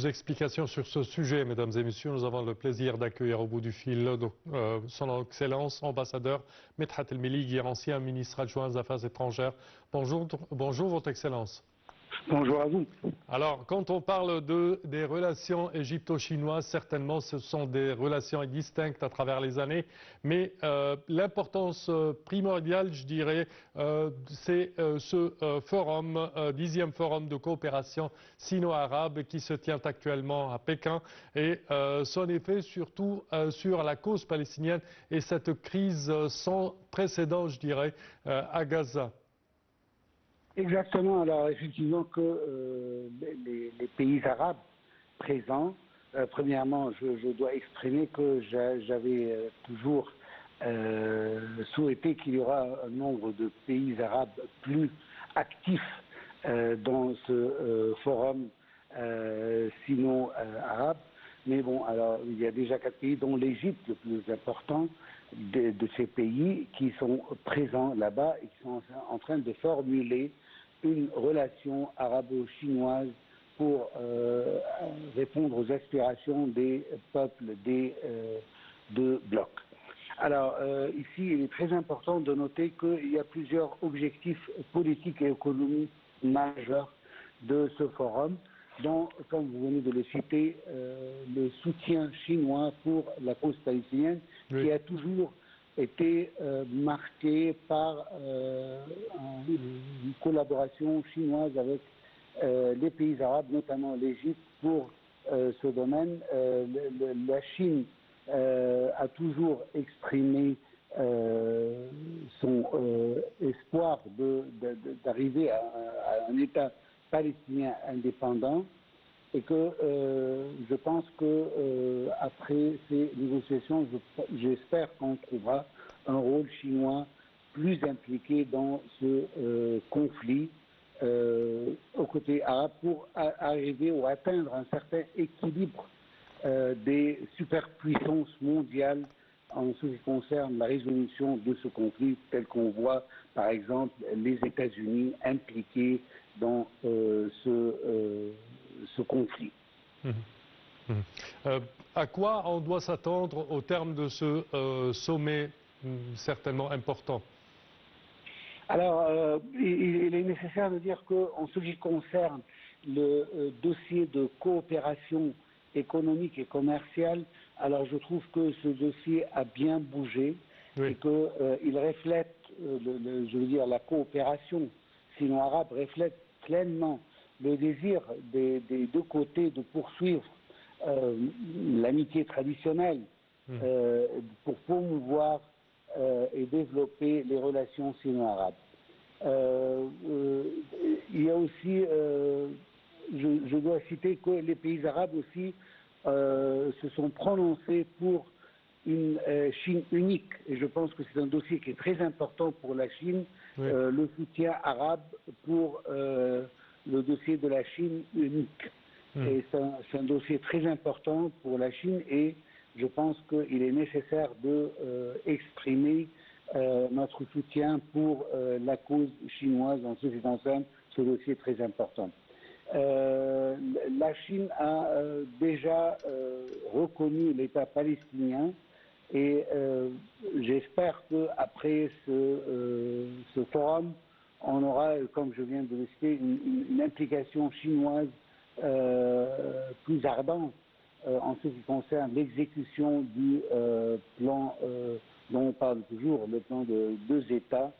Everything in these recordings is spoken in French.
Explications sur ce sujet, mesdames et messieurs. Nous avons le plaisir d'accueillir au bout du fil son Excellence, ambassadeur Medhat El-Meligui, ancien ministre adjoint des Affaires étrangères. Bonjour, bonjour Votre Excellence. Bonjour à vous. Alors, quand on parle des relations égypto-chinoises, certainement ce sont des relations distinctes à travers les années, mais l'importance primordiale, je dirais, c'est ce forum, 10e forum de coopération sino-arabe qui se tient actuellement à Pékin et son effet surtout sur la cause palestinienne et cette crise sans précédent, je dirais, à Gaza. Exactement. Alors effectivement que les pays arabes présents, premièrement, je dois exprimer que j'avais toujours souhaité qu'il y aura un nombre de pays arabes plus actifs dans ce forum sino-arabe. Mais bon, alors il y a déjà 4 pays, dont l'Égypte, le plus important de ces pays, qui sont présents là-bas et qui sont en train de formuler une relation arabo-chinoise pour répondre aux aspirations des peuples des deux blocs. Alors ici, il est très important de noter qu'il y a plusieurs objectifs politiques et économiques majeurs de ce forum, dont, comme vous venez de le citer, le soutien chinois pour la cause palestinienne, oui, qui a toujours été marqué par une collaboration chinoise avec les pays arabes, notamment l'Égypte, pour ce domaine. La Chine a toujours exprimé son espoir d'arriver à un État palestinien indépendant, et que je pense que après ces négociations, j'espère qu'on trouvera un rôle chinois plus impliqué dans ce conflit aux côtés arabes pour arriver ou atteindre un certain équilibre des superpuissances mondiales en ce qui concerne la résolution de ce conflit, tel qu'on voit par exemple les États-Unis impliqués dans ce conflit. À quoi on doit s'attendre au terme de ce sommet certainement important? Alors, il est nécessaire de dire qu'en ce qui concerne le dossier de coopération économique et commerciale, alors je trouve que ce dossier a bien bougé, oui, et qu'il reflète, je veux dire, la coopération sino-arabe reflète pleinement le désir des deux côtés de poursuivre l'amitié traditionnelle pour promouvoir et développer les relations sino-arabes. Il y a aussi, je dois citer que les pays arabes aussi se sont prononcés pour une Chine unique, et je pense que c'est un dossier qui est très important pour la Chine, oui, le soutien arabe pour le dossier de la Chine unique. Et c'est un dossier très important pour la Chine, et je pense qu'il est nécessaire de exprimer notre soutien pour la cause chinoise en ce qui concerne ce dossier très important. La Chine a déjà reconnu l'État palestinien, et j'espère qu'après ce forum, on aura, comme je viens de le citer, une implication chinoise plus ardente en ce qui concerne l'exécution du plan dont on parle toujours, le plan de 2 États.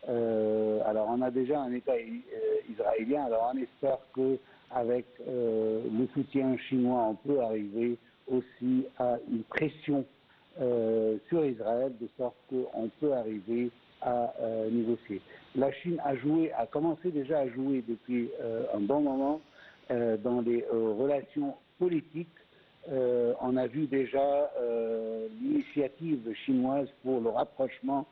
Alors on a déjà un État israélien, alors on espère qu'avec le soutien chinois, on peut arriver aussi à une pression sur Israël, de sorte qu'on peut arriver à négocier. La Chine a commencé déjà à jouer depuis un bon moment dans les relations politiques. On a vu déjà l'initiative chinoise pour le rapprochement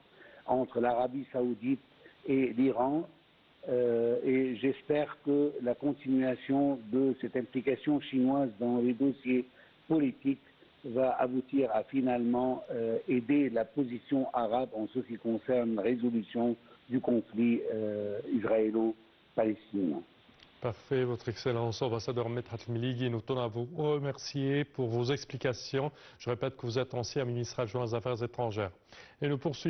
entre l'Arabie saoudite et l'Iran, et j'espère que la continuation de cette implication chinoise dans les dossiers politiques va aboutir à finalement aider la position arabe en ce qui concerne la résolution du conflit israélo-palestinien. Parfait, Votre Excellence, ambassadeur Medhat El-Melligui, nous tenons à vous remercier pour vos explications. Je répète que vous êtes ancien ministre adjoint aux Affaires étrangères. Et nous poursuivons.